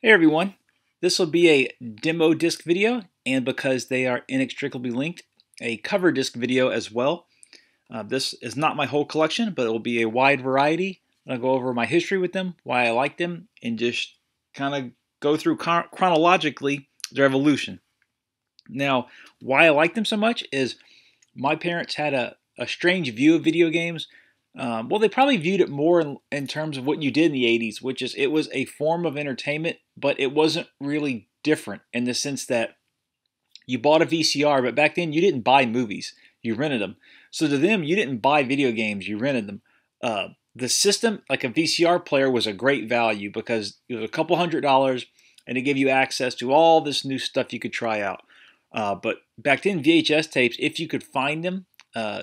Hey everyone, this will be a demo disc video, and because they are inextricably linked, a cover disc video as well. This is not my whole collection, but it will be a wide variety. I'll go over my history with them, why I like them, and just kind of go through chronologically their evolution. Now, why I like them so much is my parents had a strange view of video games. Well, they probably viewed it more in terms of what you did in the 80s, which is it was a form of entertainment, but it wasn't really different in the sense that you bought a VCR, but back then you didn't buy movies, you rented them. So to them, you didn't buy video games, you rented them. The system, like a VCR player, was a great value because it was a couple $100 and it gave you access to all this new stuff you could try out. But back then, VHS tapes, if you could find them,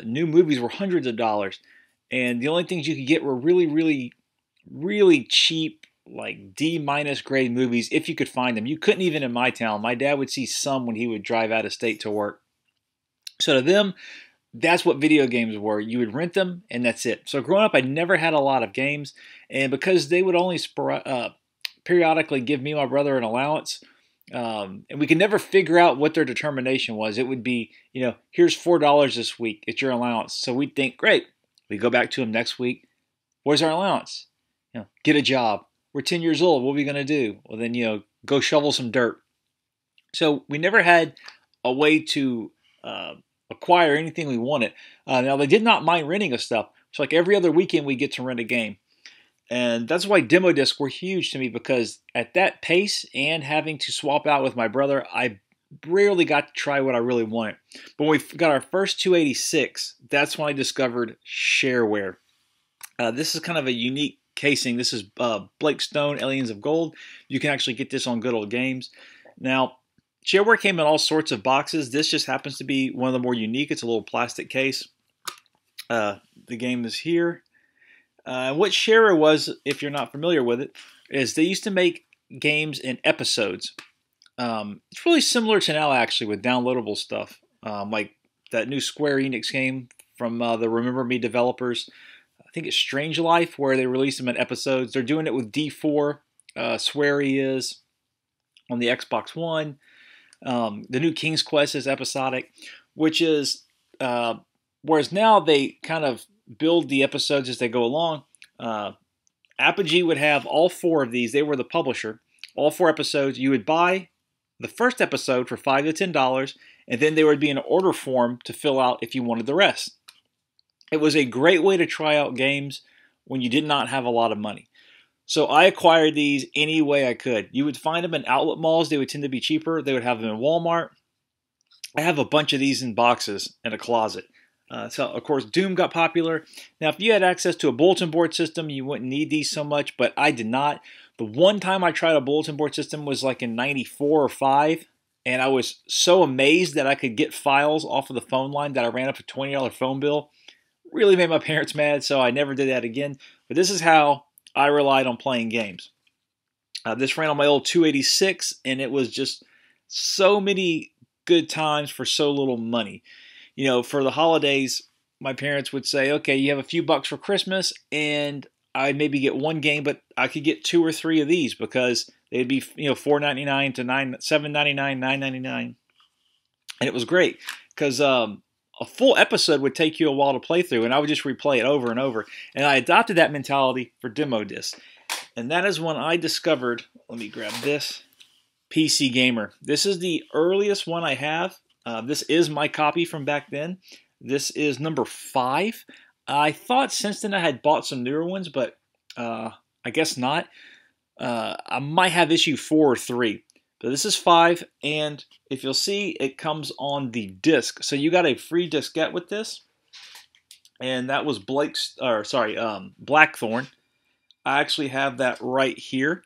new movies were hundreds of dollars. And the only things you could get were really cheap, like D- grade movies, if you could find them. You couldn't even in my town. My dad would see some when he would drive out of state to work. So to them, that's what video games were. You would rent them, and that's it. So growing up, I never had a lot of games. And because they would only periodically give me and my brother an allowance, and we could never figure out what their determination was. It would be, here's $4 this week. It's your allowance. So we'd think, great. We go back to him next week. Where's our allowance? Get a job. We're 10 years old. What are we going to do? Well, then, go shovel some dirt. So we never had a way to acquire anything we wanted. Now, they did not mind renting us stuff. So like every other weekend, we get to rent a game. And that's why demo discs were huge to me, because at that pace and having to swap out with my brother, I rarely got to try what I really wanted. But when we got our first 286, that's when I discovered shareware. This is kind of a unique casing. This is Blake Stone, Aliens of Gold. You can actually get this on Good Old Games. Now, shareware came in all sorts of boxes. This just happens to be one of the more unique. It's a little plastic case. The game is here. What shareware was, if you're not familiar with it, is they used to make games in episodes. It's really similar to now, actually, with downloadable stuff, like that new Square Enix game from the Remember Me developers. I think it's Strange Life, where they release them in episodes. They're doing it with D4. Swery is on the Xbox One. The new King's Quest is episodic, which is whereas now they kind of build the episodes as they go along. Apogee would have all 4 of these. They were the publisher. All 4 episodes. You would buy the first episode for $5 to $10, and then there would be an order form to fill out if you wanted the rest. It was a great way to try out games when you did not have a lot of money. So I acquired these any way I could. You would find them in outlet malls. They would tend to be cheaper. They would have them in Walmart. I have a bunch of these in boxes in a closet. So, of course, Doom got popular. Now, if you had access to a bulletin board system, you wouldn't need these so much, but I did not. The one time I tried a bulletin board system was like in 94 or 5, and I was so amazed that I could get files off of the phone line that I ran up a $20 phone bill. Really made my parents mad, so I never did that again. But this is how I relied on playing games. This ran on my old 286, and it was just so many good times for so little money. For the holidays, my parents would say, okay, you have a few bucks for Christmas, and I'd maybe get one game, but I could get 2 or 3 of these because they'd be, $4.99 to $7.99, $9.99, and it was great because a full episode would take you a while to play through, and I would just replay it over and over. And I adopted that mentality for demo discs, and that is when I discovered. Let me grab this PC Gamer. This is the earliest one I have. This is my copy from back then. This is number 5. I thought since then I had bought some newer ones, but I guess not. I might have issue 4 or 3. So this is 5, and if you'll see, it comes on the disc. So you got a free diskette with this, and that was Blackthorn. I actually have that right here.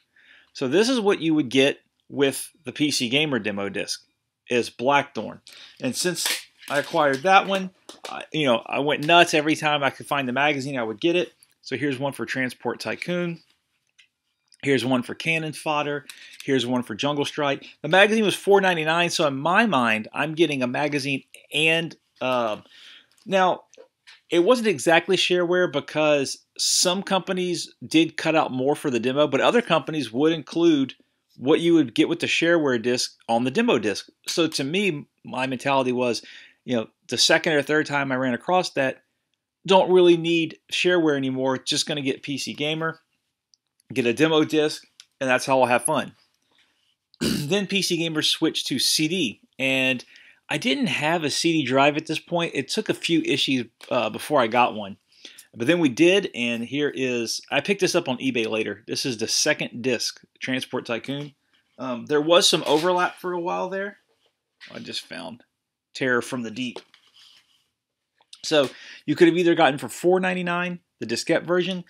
So this is what you would get with the PC Gamer demo disc, is Blackthorn. And since I acquired that one, I went nuts. Every time I could find the magazine, I would get it. So here's one for Transport Tycoon. Here's one for Cannon Fodder. Here's one for Jungle Strike. The magazine was $4.99, so in my mind, I'm getting a magazine and... now, it wasn't exactly shareware because some companies did cut out more for the demo, but other companies would include what you would get with the shareware disc on the demo disc. So to me, my mentality was, the second or third time I ran across that, don't really need shareware anymore. Just going to get PC Gamer, get a demo disc, and that's how I'll have fun. Then PC Gamer switched to CD, and I didn't have a CD drive at this point. It took a few issues before I got one. But then we did, and here is, I picked this up on eBay later. This is the second disc, Transport Tycoon. There was some overlap for a while there. I just found Terror from the Deep. So you could have either gotten for $4.99 the diskette version,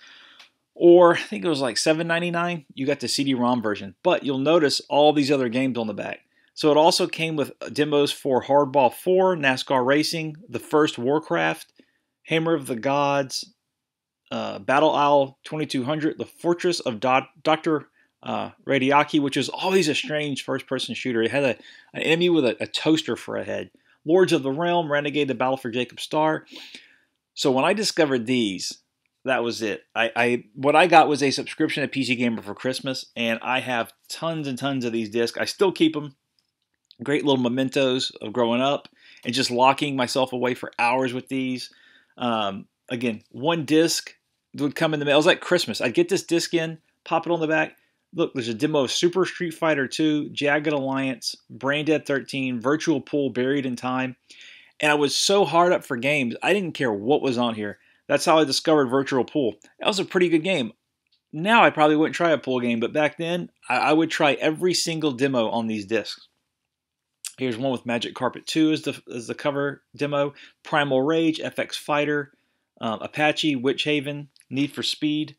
or I think it was like $7.99, you got the CD-ROM version. But you'll notice all these other games on the back. So it also came with demos for Hardball 4, NASCAR Racing, the first Warcraft, Hammer of the Gods, Battle Isle 2200, The Fortress of Dr. Radiaki, which is always a strange first-person shooter. It had an enemy with a toaster for a head. Lords of the Realm, Renegade, The Battle for Jacob Star. So when I discovered these, that was it. What I got was a subscription to PC Gamer for Christmas, and I have tons and tons of these discs. I still keep them. Great little mementos of growing up and just locking myself away for hours with these. Again, one disc would come in the mail. It was like Christmas. I'd get this disc in, pop it on the back. Look, there's a demo of Super Street Fighter 2, Jagged Alliance, Brain Dead 13, Virtual Pool, Buried in Time. And I was so hard up for games, I didn't care what was on here. That's how I discovered Virtual Pool. That was a pretty good game. Now I probably wouldn't try a pool game, but back then I would try every single demo on these discs. Here's one with Magic Carpet 2 as the cover demo, Primal Rage, FX Fighter, Apache, Witch Haven, Need for Speed.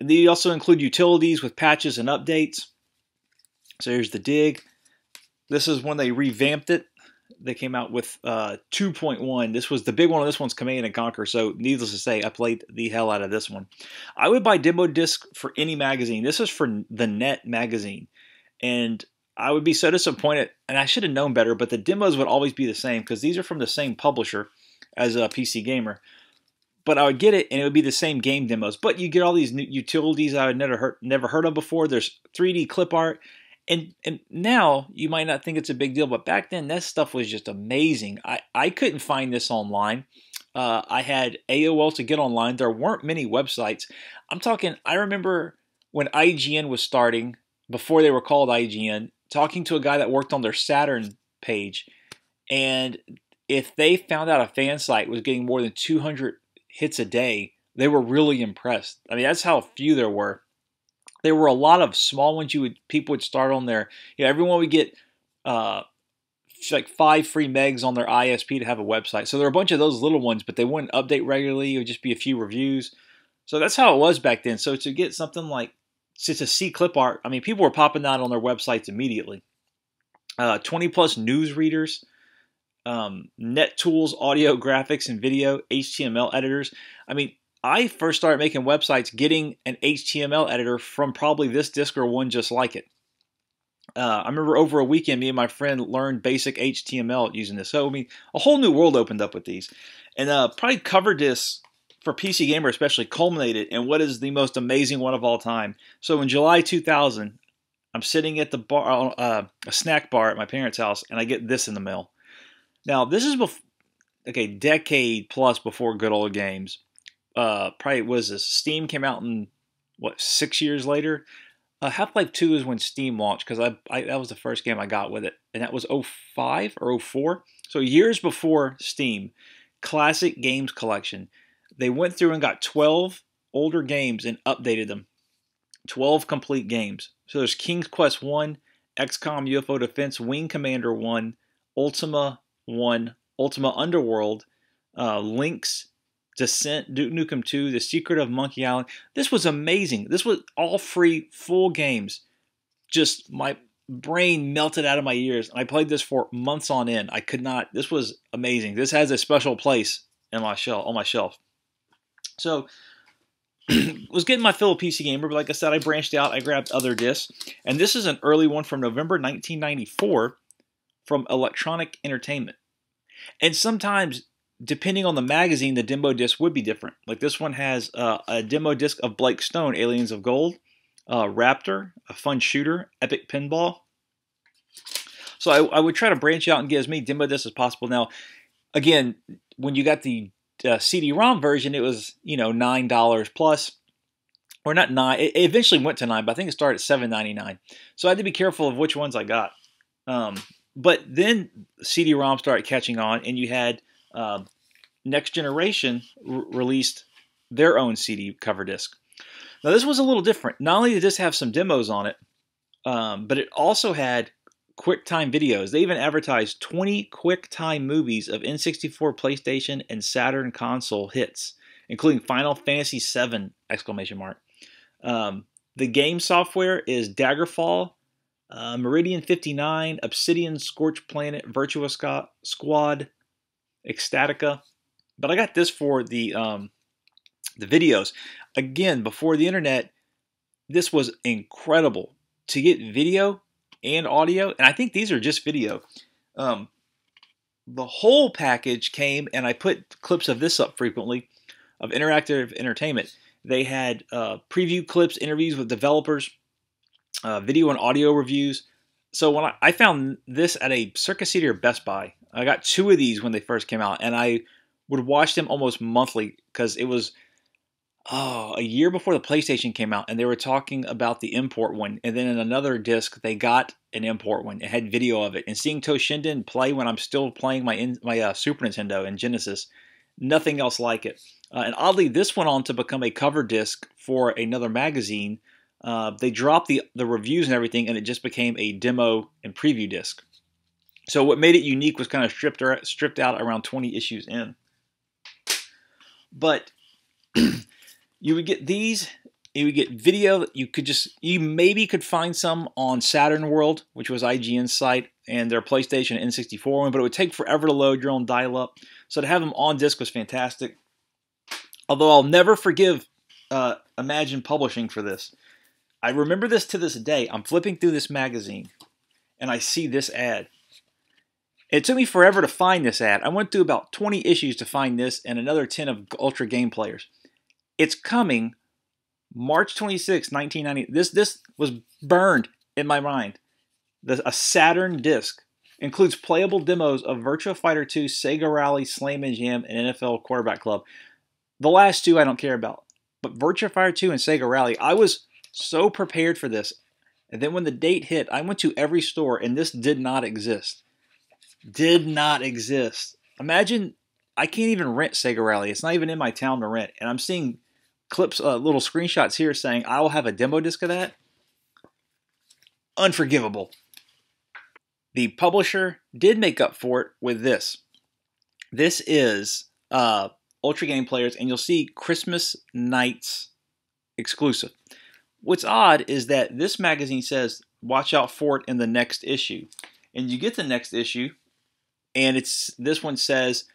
They also include utilities with patches and updates. So here's the Dig. This is when they revamped it. They came out with 2.1. This was the big one. This one's Command and Conquer. So needless to say, I played the hell out of this one. I would buy demo disc for any magazine. This is for the Net magazine. And I would be so disappointed, and I should have known better, but the demos would always be the same because these are from the same publisher as a PC Gamer. But I would get it, and it would be the same game demos. But you get all these new utilities I had never heard of before. There's 3D clip art. And now, you might not think it's a big deal, but back then, that stuff was just amazing. I couldn't find this online. I had AOL to get online. There weren't many websites. I remember when IGN was starting, before they were called IGN, talking to a guy that worked on their Saturn page. And if they found out a fan site was getting more than 200 hits a day, they were really impressed. I mean, that's how few there were. There were a lot of small ones people would start on there. Everyone would get like 5 free megs on their ISP to have a website. So there were a bunch of those little ones, but they wouldn't update regularly. It would just be a few reviews. So that's how it was back then. So to get something like, to see clip art, I mean, people were popping that on their websites immediately. 20 plus news readers, net tools, audio, graphics, and video, HTML editors. I mean, I first started making websites getting an HTML editor from probably this disc or one just like it. I remember over a weekend, me and my friend learned basic HTML using this. So, I mean, a whole new world opened up with these. And probably cover discs for PC Gamer especially culminated in what is the most amazing one of all time. So in July 2000, I'm sitting at the bar, a snack bar at my parents' house, and I get this in the mail. Now, this is decade plus before good old games. Probably was this. Steam came out in, 6 years later? Half-Life 2 is when Steam launched, because that was the first game I got with it. And that was 05 or 04. So years before Steam. Classic Games Collection. They went through and got 12 older games and updated them. 12 complete games. So there's King's Quest 1, XCOM UFO Defense, Wing Commander 1, Ultima 1, Ultima Underworld, Lynx, Descent, Duke Nukem 2, The Secret of Monkey Island. This was amazing. This was all free, full games. Just my brain melted out of my ears. I played this for months on end. I could not. This was amazing. This has a special place in my on my shelf. So, was getting my fill of PC Gamer, but like I said, I branched out. I grabbed other discs. And this is an early one from November 1994 from Electronic Entertainment. And sometimes, depending on the magazine, the demo disc would be different. Like this one has a demo disc of Blake Stone, Aliens of Gold. Raptor, a fun shooter, Epic Pinball. So I would try to branch out and get as many demo discs as possible. Now, again, when you got the CD-ROM version, it was $9 plus, or not 9. It eventually went to 9, but I think it started at $7.99. So I had to be careful of which ones I got. But then CD-ROM started catching on, and you had Next Generation released their own CD cover disc. Now this was a little different. Not only did this have some demos on it, but it also had QuickTime videos. They even advertised 20 QuickTime movies of N64, PlayStation, and Saturn console hits, including Final Fantasy VII! The game software is Daggerfall, Meridian 59, Obsidian, Scorch Planet, Virtua Squad, Ecstatica. But I got this for the videos. Again, before the internet, this was incredible. To get video and audio, and I think these are just video. The whole package came, and I put clips of this up frequently, of interactive entertainment. They had preview clips, interviews with developers, video and audio reviews. So when I found this at a Circus City or Best Buy, I got 2 of these when they first came out, and I would watch them almost monthly because it was a year before the PlayStation came out, and they were talking about the import one. And then in another disc, they got an import one. It had video of it. And seeing Toshinden play when I'm still playing my Super Nintendo and Genesis, nothing else like it. And oddly, this went on to become a cover disc for another magazine. They dropped the reviews and everything, and it just became a demo and preview disc. So what made it unique was kind of stripped out around 20 issues in. But you would get these. You would get video. You maybe could find some on Saturn World, which was IGN's site, and their PlayStation and N64 one, but it would take forever to load your own dial-up. So to have them on disc was fantastic. Although I'll never forgive Imagine Publishing for this. I remember this to this day. I'm flipping through this magazine, and I see this ad. It took me forever to find this ad. I went through about 20 issues to find this and another 10 of Ultra Game Players. It's coming March 26, 1990. This was burned in my mind. A Saturn disc includes playable demos of Virtua Fighter 2, Sega Rally, Slam and Jam, and NFL Quarterback Club. The last 2 I don't care about. But Virtua Fighter 2 and Sega Rally, I was so prepared for this. And then when the date hit, I went to every store, and this did not exist. Did not exist. Imagine, I can't even rent Sega Rally. It's not even in my town to rent. And I'm seeing clips, little screenshots here saying I will have a demo disc of that. Unforgivable. The publisher did make up for it with this. This is Ultra Game Players, and you'll see Christmas Nights exclusive. What's odd is that this magazine says, watch out for it in the next issue. And you get the next issue, and this one says,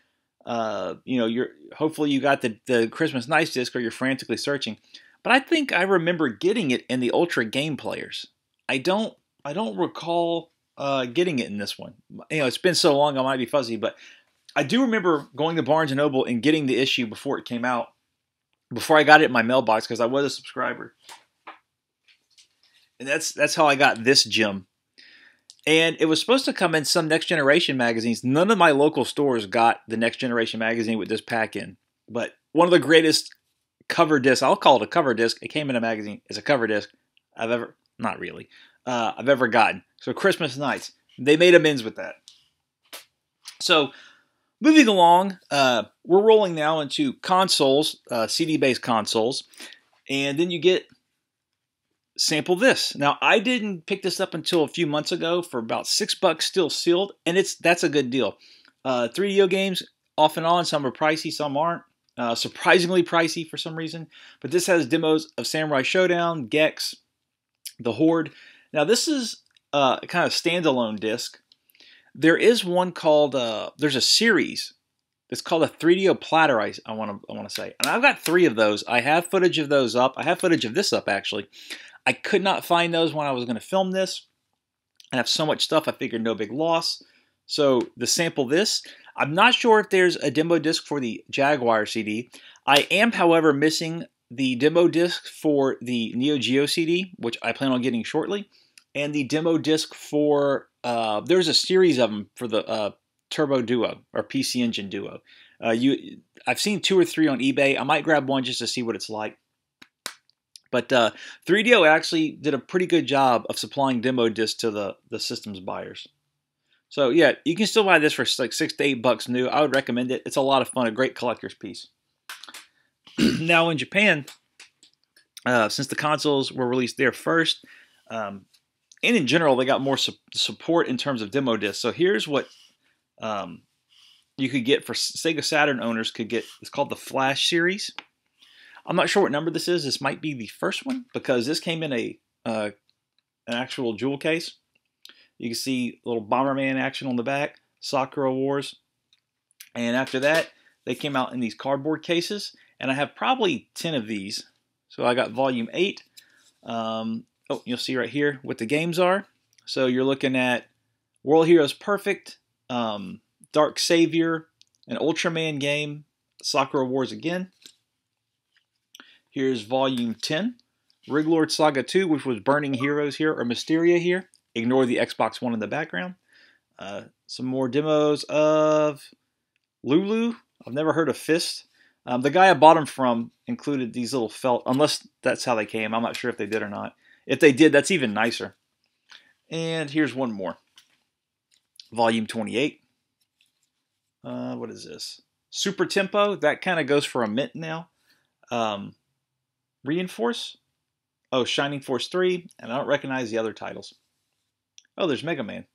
hopefully you got the Christmas Nights disc, or you're frantically searching. But I think I remember getting it in the Ultra Game Players. I don't recall getting it in this one. It's been so long I might be fuzzy, but I do remember going to Barnes & Noble and getting the issue before it came out, before I got it in my mailbox, because I was a subscriber. And that's how I got this gem. And it was supposed to come in some Next Generation magazines. None of my local stores got the Next Generation magazine with this pack in. But one of the greatest cover discs, I'll call it a cover disc, it came in a magazine, it's a cover disc I've ever gotten. So Christmas Nights, they made amends with that. So moving along, we're rolling now into consoles, CD-based consoles. And then you get sample this. Now, I didn't pick this up until a few months ago for about $6 still sealed, and that's a good deal. 3DO games, off and on, some are pricey, some aren't. Surprisingly pricey for some reason. But this has demos of Samurai Showdown, Gex, The Horde. Now, this is kind of standalone disc. There is one called, there's a series. It's called a 3DO Platter, I want to say. And I've got 3 of those. I have footage of those up. I have footage of this up, actually. I could not find those when I was going to film this. I have so much stuff, I figured no big loss. So the sample this. I'm not sure if there's a demo disc for the Jaguar CD. I am, however, missing the demo disc for the Neo Geo CD, which I plan on getting shortly, and the demo disc for, there's a series of them for the Turbo Duo, or PC Engine Duo. I've seen 2 or 3 on eBay. I might grab one just to see what it's like. But 3DO actually did a pretty good job of supplying demo discs to the system's buyers. So yeah, you can still buy this for like $6 to $8 new. I would recommend it. It's a lot of fun, a great collector's piece. Now in Japan, since the consoles were released there first, and in general they got more support in terms of demo discs. So here's what you could get for Sega Saturn owners. Could get, it's called the Flash series. I'm not sure what number this is. This might be the first one because this came in an actual jewel case. You can see a little Bomberman action on the back, Sakura Wars. And after that, they came out in these cardboard cases. And I have probably 10 of these. So I got volume 8. Oh, you'll see right here what the games are. So you're looking at World Heroes Perfect, Dark Savior, an Ultraman game, Sakura Wars again. Here's volume 10, Rig Lord Saga 2, which was Burning Heroes here, or Mysteria here. Ignore the Xbox One in the background. Some more demos of Lulu. I've never heard of Fist. The guy I bought them from included these little felt, unless that's how they came. I'm not sure if they did or not. If they did, that's even nicer. And here's one more. Volume 28. What is this? Super Tempo. That kind of goes for a mint now. Reinforce. Oh, Shining Force 3. And I don't recognize the other titles. Oh, there's Mega Man.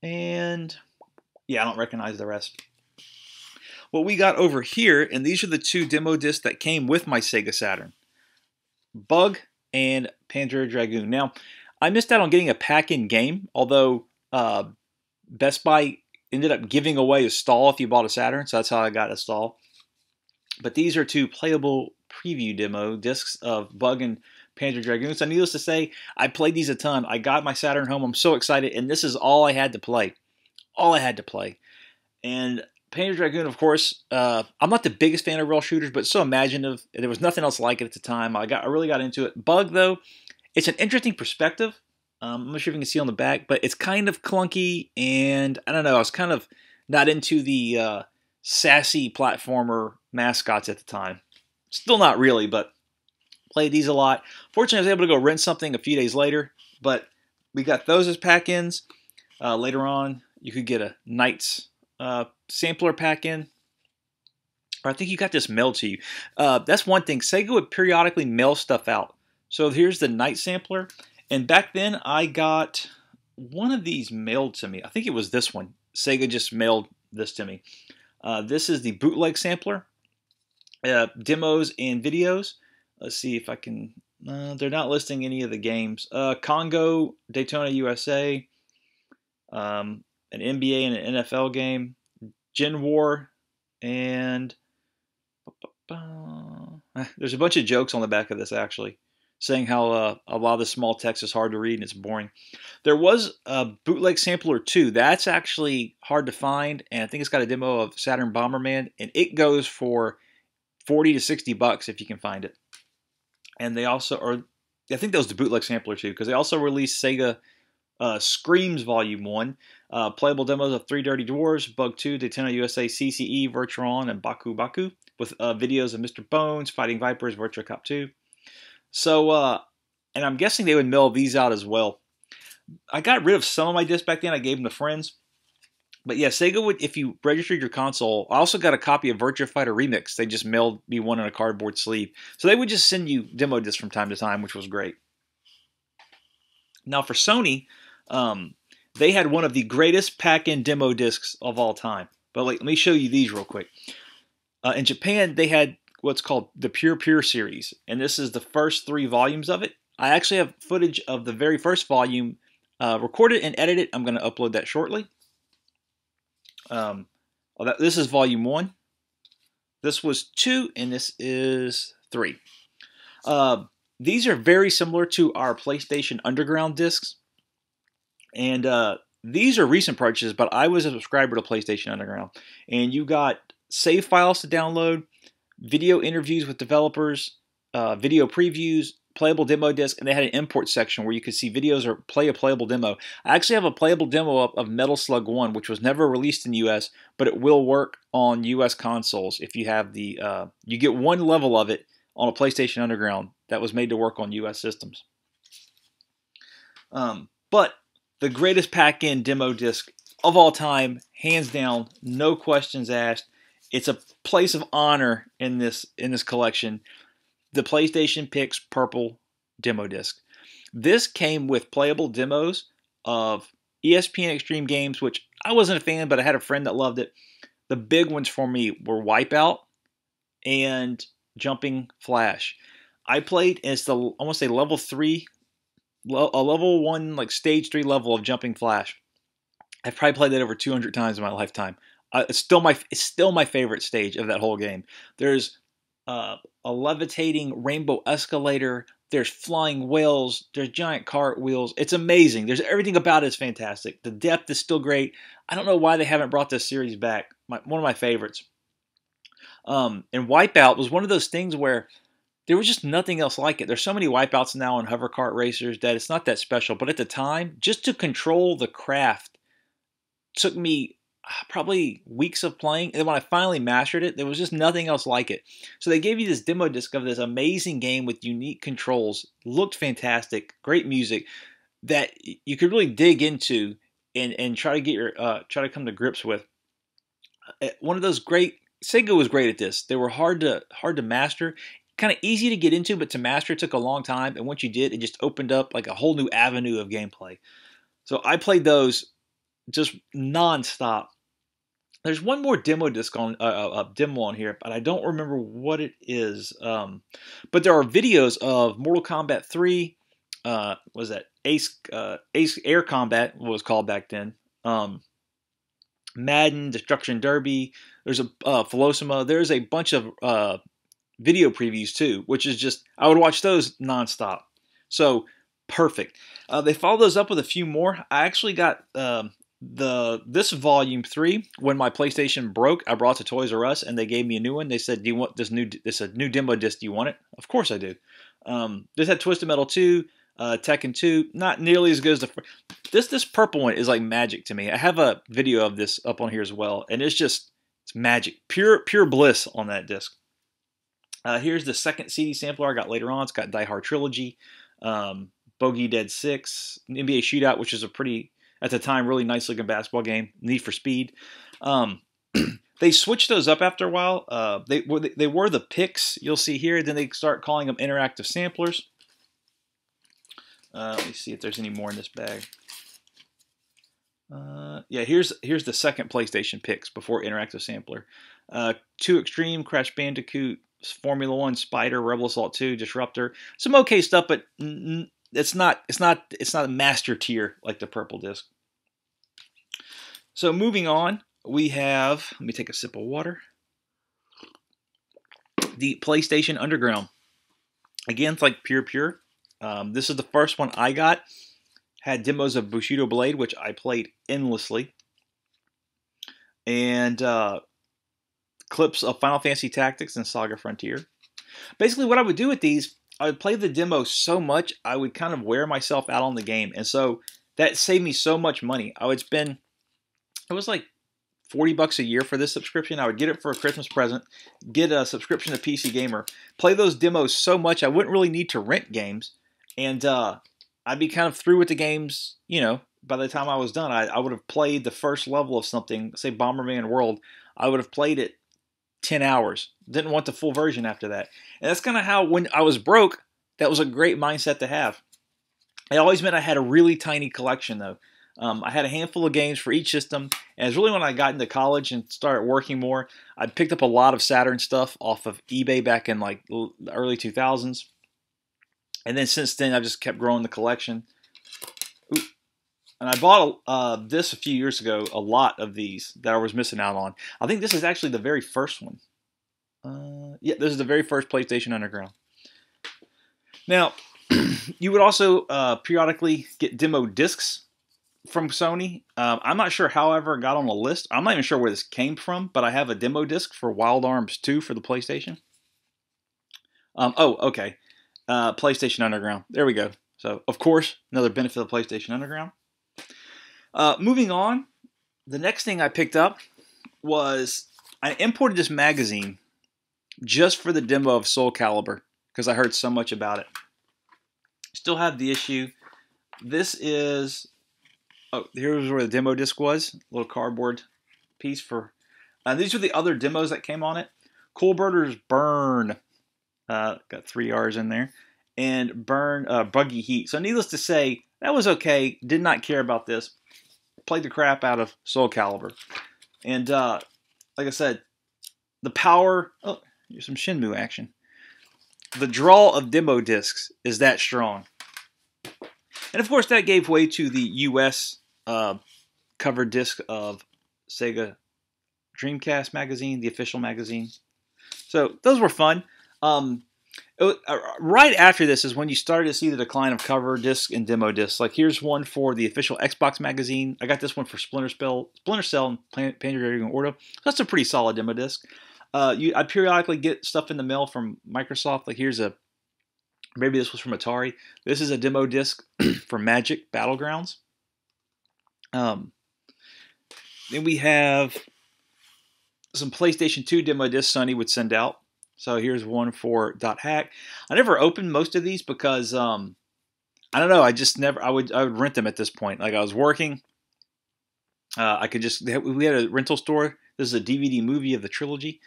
And yeah, I don't recognize the rest. What we got over here, and these are the 2 demo discs that came with my Sega Saturn. Bug and Panzer Dragoon. Now, I missed out on getting a pack-in game, although Best Buy ended up giving away a stall if you bought a Saturn, so that's how I got a stall. But these are 2 playable preview demo discs of Bug and Panzer Dragoon. So needless to say, I played these a ton. I got my Saturn home. I'm so excited, and this is all I had to play. All I had to play. And Panzer Dragoon, of course, I'm not the biggest fan of rail shooters, but so imaginative. There was nothing else like it at the time. I really got into it. Bug, though, it's an interesting perspective. I'm not sure if you can see on the back, but it's kind of clunky, and I don't know. I was kind of not into the sassy platformer mascots at the time. Still not really, but played these a lot. Fortunately, I was able to go rent something a few days later, but we got those as pack-ins. Later on, you could get a Knights sampler pack-in. Or I think you got this mailed to you. That's one thing. Sega would periodically mail stuff out. So here's the Knight sampler. And back then, I got one of these mailed to me. I think it was this one. Sega just mailed this to me. This is the bootleg sampler. Demos and videos. Let's see if I can... they're not listing any of the games. Congo, Daytona, USA. An NBA and an NFL game. Gen War. And... there's a bunch of jokes on the back of this, actually, saying how a lot of the small text is hard to read and it's boring. There was a bootleg sampler 2. That's actually hard to find, and I think it's got a demo of Saturn Bomberman, and it goes for $40 to $60 if you can find it. And they also, or I think that was the bootleg sampler 2, because they also released Sega Screams Volume 1, playable demos of 3 Dirty Dwarves, Bug 2, Daytona USA, CCE, Virtuon, and Baku Baku, with videos of Mr. Bones, Fighting Vipers, Virtua Cop 2. So, and I'm guessing they would mail these out as well. I got rid of some of my discs back then. I gave them to friends. But yeah, Sega would, if you registered your console, I also got a copy of Virtua Fighter Remix. They just mailed me one in a cardboard sleeve. So they would just send you demo discs from time to time, which was great. Now for Sony, they had one of the greatest pack-in demo discs of all time. But let me show you these real quick. In Japan, they had what's called the Pure Pure series, and this is the first 3 volumes of it. I actually have footage of the very first volume, recorded and edited. I'm going to upload that shortly. This is volume 1. This was 2, and this is 3. These are very similar to our PlayStation Underground discs, and these are recent purchases, but I was a subscriber to PlayStation Underground, and you got save files to download, video interviews with developers, video previews, playable demo disc, and they had an import section where you could see videos or play a playable demo. I actually have a playable demo of Metal Slug 1, which was never released in the US, but it will work on US consoles if you have the, you get one level of it on a PlayStation Underground that was made to work on US systems. But the greatest pack-in demo disc of all time, hands down, no questions asked. It's a place of honor in this collection. The PlayStation Pix Purple Demo Disc. This came with playable demos of ESPN Extreme games, which I wasn't a fan, but I had a friend that loved it. The big ones for me were Wipeout and Jumping Flash. I played as I want to say level 3, a level 1, like stage 3 level of Jumping Flash. I've probably played that over 200 times in my lifetime. It's still my favorite stage of that whole game. There's a levitating rainbow escalator. There's flying whales. There's giant cartwheels. It's amazing. There's everything about it is fantastic. The depth is still great. I don't know why they haven't brought this series back. One of my favorites. And Wipeout was one of those things where there was just nothing else like it. There's so many Wipeouts now on hover kart racers that it's not that special. But at the time, just to control the craft took me probably weeks of playing, and when I finally mastered it, there was just nothing else like it. So they gave you this demo disc of this amazing game with unique controls, looked fantastic, great music that you could really dig into and try to get your try to come to grips with. One of those great Sega was great at this. They were hard to master, kind of easy to get into, but to master took a long time. And once you did, it just opened up like a whole new avenue of gameplay. So I played those just non-stop. There's one more demo disc on demo on here, but I don't remember what it is. But there are videos of Mortal Kombat 3. Was that Ace Air Combat? What was called back then? Madden, Destruction Derby. There's a Philosoma. There's a bunch of video previews too, which is just I would watch those nonstop. So perfect. They follow those up with a few more. I actually got this volume 3 when my PlayStation broke. I brought it to Toys R Us and they gave me a new one. They said, "Do you want this new? This a new demo disc? Do you want it?" Of course I do. This had Twisted Metal 2, Tekken 2. Not nearly as good as the this purple one is like magic to me. I have a video of this up on here as well, and it's magic, pure bliss on that disc. Here's the second CD sampler I got later on. It's got Die Hard Trilogy, Bogey Dead 6, NBA Shootout, which is a pretty, at the time, really nice looking basketball game. Need for Speed. They switched those up after a while. They were the picks you'll see here. Then they start calling them interactive samplers. Let me see if there's any more in this bag. Yeah, here's the second PlayStation picks before interactive sampler. 2 Extreme, Crash Bandicoot, Formula 1, Spider, Rebel Assault 2, Disruptor. Some okay stuff, but it's not a master tier like the purple disc. So moving on, we have, let me take a sip of water. The PlayStation Underground. Again, it's like pure. This is the first one I got. Had demos of Bushido Blade, which I played endlessly. And clips of Final Fantasy Tactics and Saga Frontier. Basically, what I would do with these, I would play the demo so much, I would kind of wear myself out on the game. And so that saved me so much money. I would spend, it was like $40 a year for this subscription. I would get it for a Christmas present, get a subscription to PC Gamer, play those demos so much I wouldn't really need to rent games. And I'd be kind of through with the games, you know, by the time I was done. I would have played the first level of something, say Bomberman World. I would have played it 10 hours. Didn't want the full version after that. And that's kind of how, when I was broke, that was a great mindset to have. It always meant I had a really tiny collection, though. I had a handful of games for each system, and it's really when I got into college and started working more, I picked up a lot of Saturn stuff off of eBay back in like the early 2000s. And then since then, I've just kept growing the collection. Ooh. And I bought this a few years ago, a lot of these that I was missing out on. I think this is actually the very first one. Yeah, this is the very first PlayStation Underground. Now, you would also periodically get demo discs from Sony. I'm not sure however it got on the list. I'm not even sure where this came from, but I have a demo disc for Wild Arms 2 for the PlayStation. Oh, okay. PlayStation Underground. There we go. So, of course, another benefit of PlayStation Underground. Moving on, the next thing I picked up was I imported this magazine just for the demo of Soul Calibur because I heard so much about it. Still have the issue. This is, oh, here's where the demo disc was. A little cardboard piece for, these are the other demos that came on it. Cool Birders Burn, got 3 R's in there, and Burn Buggy Heat. So needless to say, that was okay. Did not care about this. Played the crap out of Soul Calibur. And like I said, the power, oh, here's some Shenmue action. The draw of demo discs is that strong. And of course that gave way to the US cover disc of Sega Dreamcast magazine, the official magazine. So those were fun. Right after this is when you started to see the decline of cover discs and demo discs. Like here's one for the official Xbox magazine. I got this one for Splinter Cell, and Panzer Dragoon Ordo. That's a pretty solid demo disc. I periodically get stuff in the mail from Microsoft. Like here's a, maybe this was from Atari. This is a demo disc for Magic Battlegrounds. Then we have some PlayStation 2 demo discs Sony would send out. So here's one for .hack. I never opened most of these because I don't know. I just never. I would rent them at this point. Like I was working. I could just. We had a rental store. This is a DVD movie of the trilogy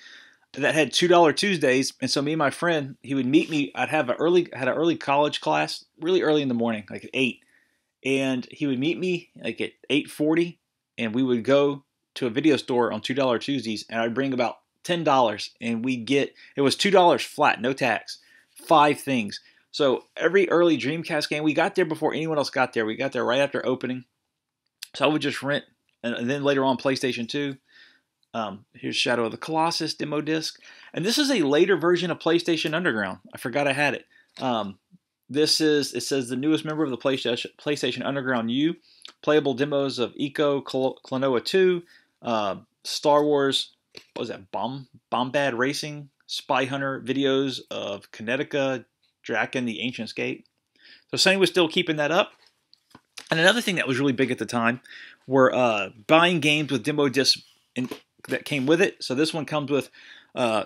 that had $2 Tuesdays, and so me and my friend, he would meet me. I'd have had an early college class, really early in the morning, like at 8, and he would meet me like at 8:40, and we would go to a video store on $2 Tuesdays, and I'd bring about $10, and we get, it was $2 flat, no tax, 5 things. So every early Dreamcast game, we got there before anyone else got there. We got there right after opening, so I would just rent, and then later on PlayStation 2. Here's Shadow of the Colossus demo disc, and this is a later version of PlayStation Underground. I forgot I had it. This is, it says the newest member of the PlayStation Underground U, playable demos of Eco, Klonoa 2, Star Wars, what was that, Bombad Racing, Spy Hunter, videos of Kinetica, Draken, the Ancient Escape. So Sony was still keeping that up. And another thing that was really big at the time were buying games with demo discs that came with it. So this one comes with,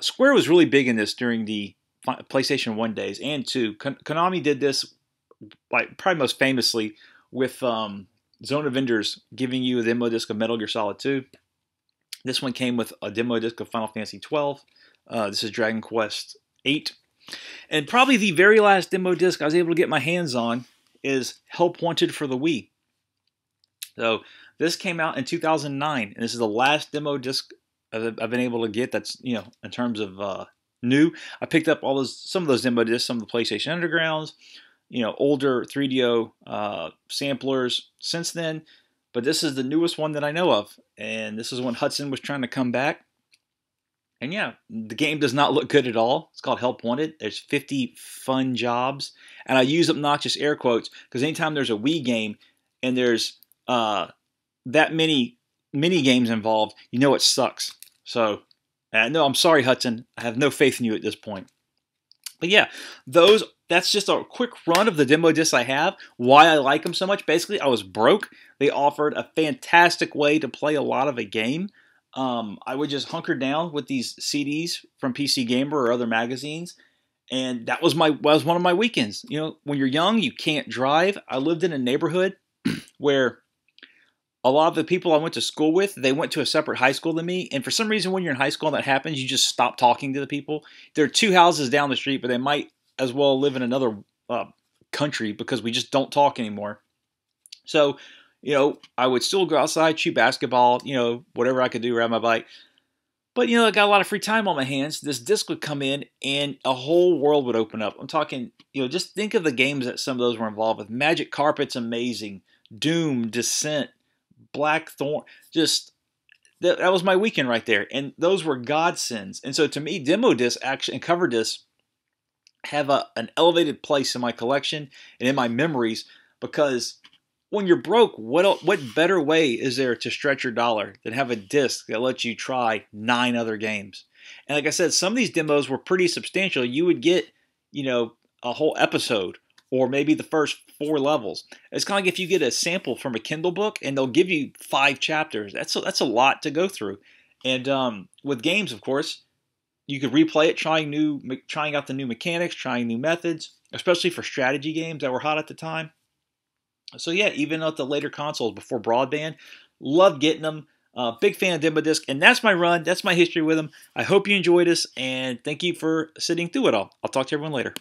Square was really big in this during the PlayStation 1 days and 2. Konami did this like probably most famously with Zone of Enders giving you a demo disc of Metal Gear Solid 2. This one came with a demo disc of Final Fantasy 12. This is Dragon Quest 8. And probably the very last demo disc I was able to get my hands on is Help Wanted for the Wii. So this came out in 2009, and this is the last demo disc I've been able to get that's, you know, in terms of new. I picked up some of those demo discs, some of the PlayStation Undergrounds, you know, older 3DO samplers since then. But this is the newest one that I know of, and this is when Hudson was trying to come back. And yeah, the game does not look good at all. It's called Help Wanted. There's 50 fun jobs, and I use obnoxious air quotes because anytime there's a Wii game and there's that many mini games involved, you know it sucks. So, no, I'm sorry, Hudson. I have no faith in you at this point. But yeah, that's just a quick run of the demo discs I have. Why I like them so much. Basically, I was broke. They offered a fantastic way to play a lot of a game. I would just hunker down with these CDs from PC Gamer or other magazines, and that was one of my weekends. You know, when you're young, you can't drive. I lived in a neighborhood where a lot of the people I went to school with, they went to a separate high school than me, and for some reason when you're in high school and that happens, you just stop talking to the people. There are 2 houses down the street, but they might as well live in another country because we just don't talk anymore. So, you know, I would still go outside, shoot basketball, you know, whatever I could do, ride my bike. But, you know, I got a lot of free time on my hands. This disc would come in and a whole world would open up. I'm talking, you know, just think of the games that some of those were involved with. Magic Carpet's amazing. Doom, Descent, Blackthorn, just that was my weekend right there, and those were godsends. And so to me, demo discs actually and cover discs have an elevated place in my collection and in my memories because when you're broke, what better way is there to stretch your dollar than have a disc that lets you try 9 other games? And like I said, some of these demos were pretty substantial. You would get, a whole episode or maybe the first 4 levels. It's kind of like if you get a sample from a Kindle book and they'll give you 5 chapters. That's a lot to go through. And with games, of course, you could replay it, trying out the new mechanics, trying new methods, especially for strategy games that were hot at the time. So yeah, even at the later consoles before broadband, loved getting them. Big fan of Demo Disc, and that's my run. That's my history with them. I hope you enjoyed this, and thank you for sitting through it all. I'll talk to everyone later.